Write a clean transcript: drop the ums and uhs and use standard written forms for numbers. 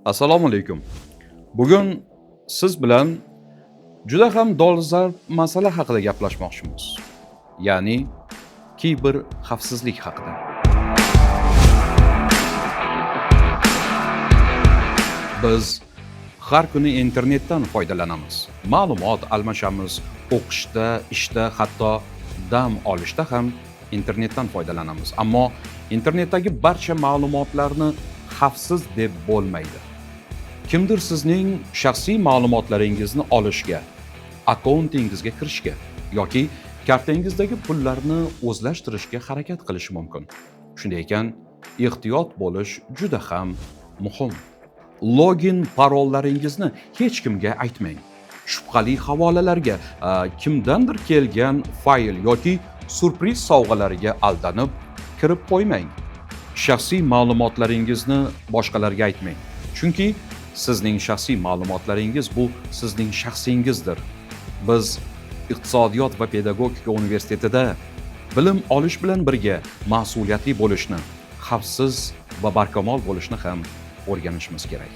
Assalomu alaykum. Bugun siz bilan juda ham dolzarb masala haqida gaplashmoqchimiz. Ya'ni kiber xavfsizlik haqida. Biz har kuni internetdan foydalanamiz. Ma'lumot almashamiz, o'qishda, ishda, hatto dam olishda ham internetdan foydalanamiz. Ammo internetdagi barcha ma'lumotlarni xavfsiz deb bo'lmaydi. Kimdir sizning shaxsiy ma'lumotlaringizni olishga, akkauntingizga kirishga yoki kartangizdagi pullarni o'zlashtirishga harakat qilishi mumkin. Shunday ekan, ehtiyot bo'lish juda ham muhim. Login parollaringizni hech kimga aytmang. Shubhali havolalarga, kimdandir kelgan fayl yoki surpriz sovg'alariga aldanib kirib qo'ymang. Shaxsiy ma'lumotlaringizni boshqalarga aytmang. Chunki sizning shaxsiy ma'lumotlaringiz bu sizning shaxsingizdir. Biz Iqtisodiyot va pedagogika universitetida bilim olish bilan birga mas'uliyatli bo'lishni, xavfsiz va barkamol bo'lishni ham o'rganishimiz kerak.